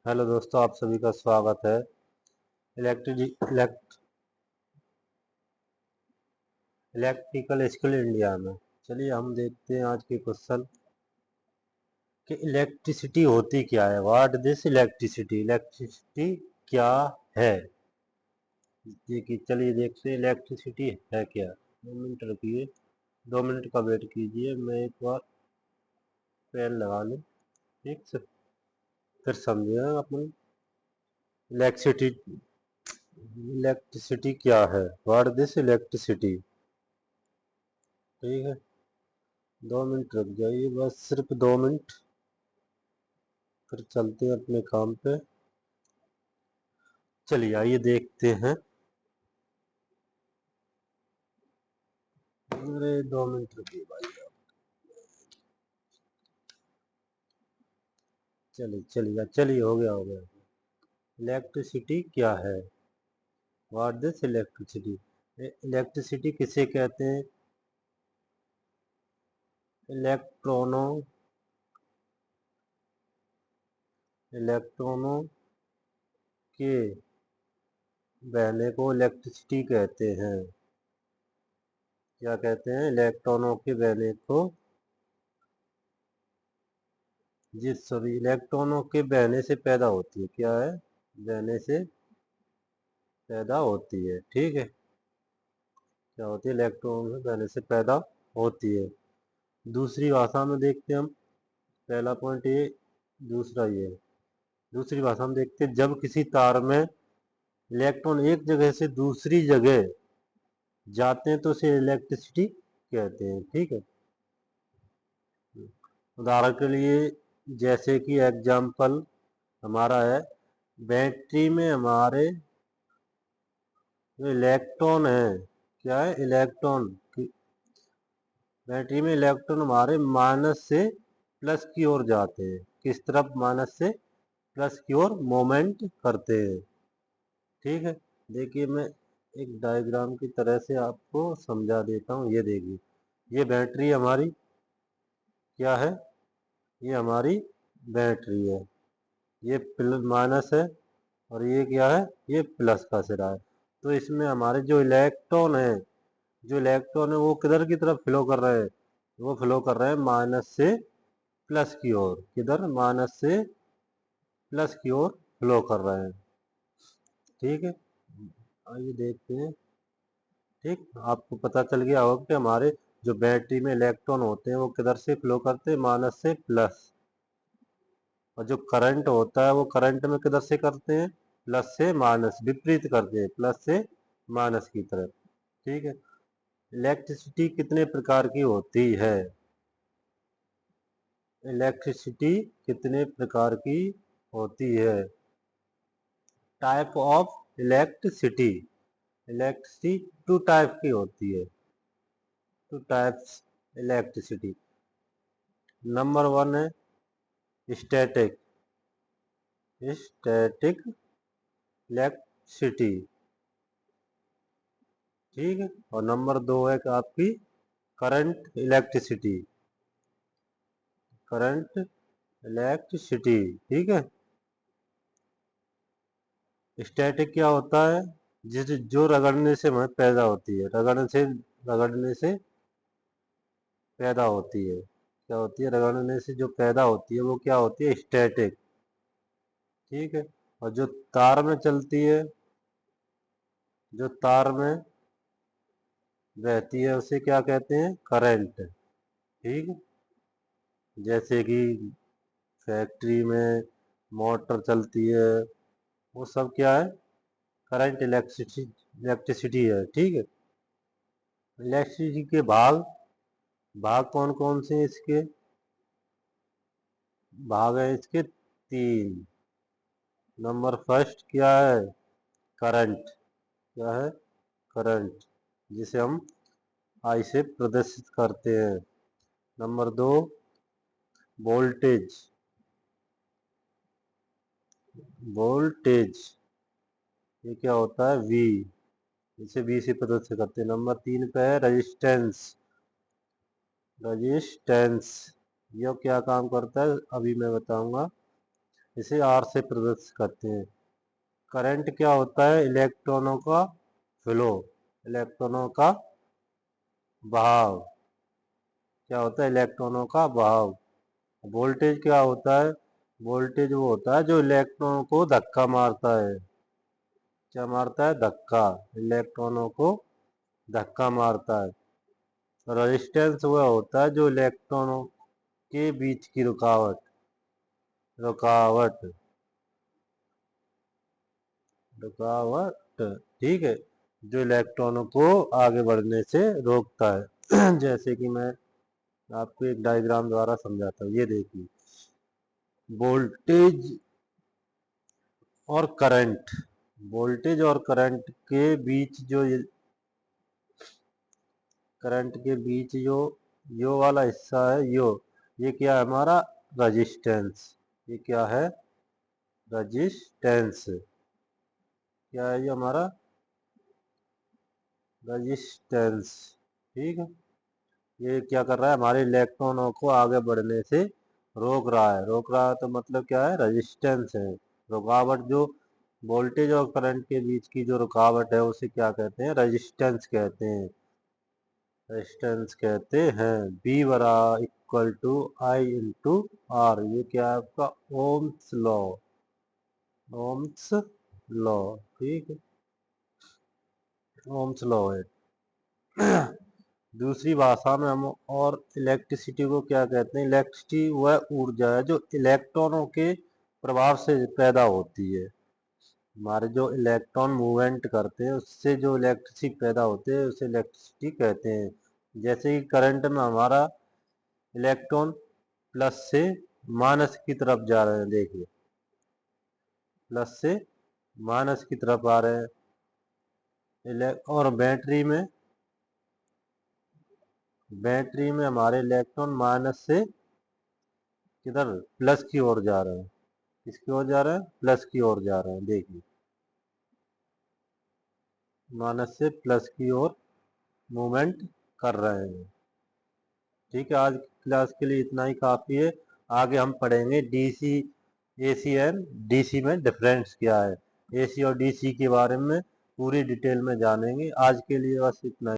Hello दोस्तों, आप सभी का स्वागत है इलेक्ट्रिकल स्किल इंडिया में। चलिए हम देखते हैं आज के क्वेश्चन कि इलेक्ट्रिसिटी होती क्या है। व्हाट दिस इलेक्ट्रिसिटी, इलेक्ट्रिसिटी क्या है। देखिए, चलिए देखते हैं इलेक्ट्रिसिटी है क्या। 2 मिनट रुकिए, 2 मिनट का वेट कीजिए, मैं एक बार पेन लगा लूँ। ठीक से फिर समझिए अपन। इलेक्ट्रिसिटी इलेक्ट्रिसिटी क्या है, व्हाट दिस इलेक्ट्रिसिटी। ठीक है, 2 मिनट रुक जाइए, बस सिर्फ 2 मिनट, फिर चलते हैं अपने काम पे। चलिए आइए देखते हैं। अरे 2 मिनट रुकिए भाई। चलिए चलिए चलिए, हो गया। इलेक्ट्रिसिटी क्या है, व्हाट दिस इलेक्ट्रिसिटी। इलेक्ट्रिसिटी किसे कहते हैं। इलेक्ट्रॉनों इलेक्ट्रॉनों के बहने को इलेक्ट्रिसिटी कहते हैं। क्या कहते हैं, इलेक्ट्रॉनों के बहने को। जी सॉरी, इलेक्ट्रॉनों के बहने से पैदा होती है। क्या है, बहने से पैदा होती है। ठीक है, क्या होती है, इलेक्ट्रॉन बहने से पैदा होती है। दूसरी भाषा में देखते हैं हम। पहला पॉइंट ये, दूसरा ये। दूसरी भाषा में देखते हैं, जब किसी तार में इलेक्ट्रॉन एक जगह से दूसरी जगह जाते हैं तो उसे इलेक्ट्रिसिटी कहते हैं। ठीक है, उदाहरण के लिए, जैसे कि एग्जाम्पल हमारा है, बैटरी में हमारे जो इलेक्ट्रॉन है, क्या है, इलेक्ट्रॉन। बैटरी में इलेक्ट्रॉन हमारे माइनस से प्लस की ओर जाते हैं। किस तरफ, माइनस से प्लस की ओर मोमेंट करते हैं। ठीक है, देखिए मैं एक डायग्राम की तरह से आपको समझा देता हूँ। ये देखिए, ये बैटरी हमारी क्या है, ये हमारी बैटरी है। ये प्लस माइनस है और ये क्या है, ये प्लस का सिरा है। तो इसमें हमारे जो इलेक्ट्रॉन है वो किधर की तरफ फ्लो कर रहे हैं, वो फ्लो कर रहे हैं माइनस से प्लस की ओर। किधर, माइनस से प्लस की ओर फ्लो कर रहे हैं। ठीक है, आइए देखते हैं। ठीक, आपको पता चल गया होगा कि हमारे जो बैटरी में इलेक्ट्रॉन होते हैं वो किधर से फ्लो करते हैं, माइनस से प्लस। और जो करंट होता है वो करंट में किधर से करते हैं, प्लस से माइनस, विपरीत करते हैं, प्लस से माइनस की तरफ। ठीक है, इलेक्ट्रिसिटी कितने प्रकार की होती है। इलेक्ट्रिसिटी कितने प्रकार की होती है। Type of electricity. Electricity two type की होती है। Two types electricity. नंबर 1 है स्टैटिक स्टैटिक इलेक्ट्रिसिटी। ठीक है, और नंबर 2 है कि आपकी करंट इलेक्ट्रिसिटी। Current electricity. ठीक है, स्टैटिक क्या होता है, जिस जो रगड़ने से हमें पैदा होती है। रगड़ने से पैदा होती है। क्या होती है, रगड़ने से जो पैदा होती है वो क्या होती है, स्टैटिक। ठीक है, और जो तार में चलती है, जो तार में बहती है उसे क्या कहते हैं, करंट। ठीक है, जैसे कि फैक्ट्री में मोटर चलती है, वो सब क्या है, करंट इलेक्ट्रिसिटी है। ठीक है, इलेक्ट्रिसिटी के भाग भाग कौन कौन से हैं इसके। भाग है इसके 3। नंबर फर्स्ट क्या है, करंट। क्या है, करंट, जिसे हम आई से प्रदर्शित करते हैं। Number 2, voltage. वोल्टेज, ये क्या होता है, वी, इसे वी से प्रदर्शित करते हैं। नंबर 3 पे है रेजिस्टेंस। रजिस्टेंस, ये क्या काम करता है अभी मैं बताऊंगा। इसे आर से प्रदर्शित करते हैं। करंट क्या होता है? इलेक्ट्रॉनों का फ्लो, इलेक्ट्रॉनों का बहाव। क्या होता है? इलेक्ट्रॉनों का बहाव। वोल्टेज क्या होता है? वोल्टेज वो होता है जो इलेक्ट्रॉनों को धक्का मारता है। क्या मारता है? धक्का। इलेक्ट्रॉनों को धक्का मारता है। रेजिस्टेंस वह होता है जो इलेक्ट्रॉनों के बीच की रुकावट, रुकावट, रुकावट, ठीक है, जो इलेक्ट्रॉनों को आगे बढ़ने से रोकता है। जैसे कि मैं आपको एक डायग्राम द्वारा समझाता हूँ। ये देखिए, वोल्टेज और करंट, वोल्टेज और करंट के बीच जो करंट के बीच जो यो वाला हिस्सा है, ये क्या है? हमारा रजिस्टेंस। ये क्या है? रजिस्टेंस। क्या है ये? हमारा रजिस्टेंस। ठीक है, ये क्या कर रहा है? हमारे इलेक्ट्रॉनों को आगे बढ़ने से रोक रहा है। रोक रहा है तो मतलब क्या है? रेजिस्टेंस है, रुकावट। जो वोल्टेज और करंट के बीच की जो रुकावट है उसे क्या कहते हैं? रेजिस्टेंस कहते हैं। रेजिस्टेंस कहते हैं। बी बरा equal to I into R. ये क्या है? आपका ओम्स लॉ, ओम्स लॉ। ठीक है, ओम्स लॉ है। दूसरी भाषा में हम और इलेक्ट्रिसिटी को क्या कहते हैं? इलेक्ट्रिसिटी वह ऊर्जा है जो इलेक्ट्रॉनों के प्रभाव से पैदा होती है। हमारे जो इलेक्ट्रॉन मूवमेंट करते हैं उससे जो इलेक्ट्रिसिटी पैदा होते हैं उसे इलेक्ट्रिसिटी कहते हैं। जैसे कि करंट में हमारा इलेक्ट्रॉन प्लस से माइनस की तरफ जा रहे हैं। देखिए, प्लस से माइनस की तरफ आ रहे हैं। और बैटरी में हमारे इलेक्ट्रॉन माइनस से किधर? प्लस की ओर जा रहे हैं। किसकी ओर जा रहे हैं? प्लस की ओर जा रहे हैं। देखिए, माइनस से प्लस की ओर मूवमेंट कर रहे हैं। ठीक है, आज क्लास के लिए इतना ही काफ़ी है। आगे हम पढ़ेंगे डीसी, एसी एंड डीसी में डिफरेंस क्या है। एसी और डीसी के बारे में पूरी डिटेल में जानेंगे। आज के लिए बस इतना ही।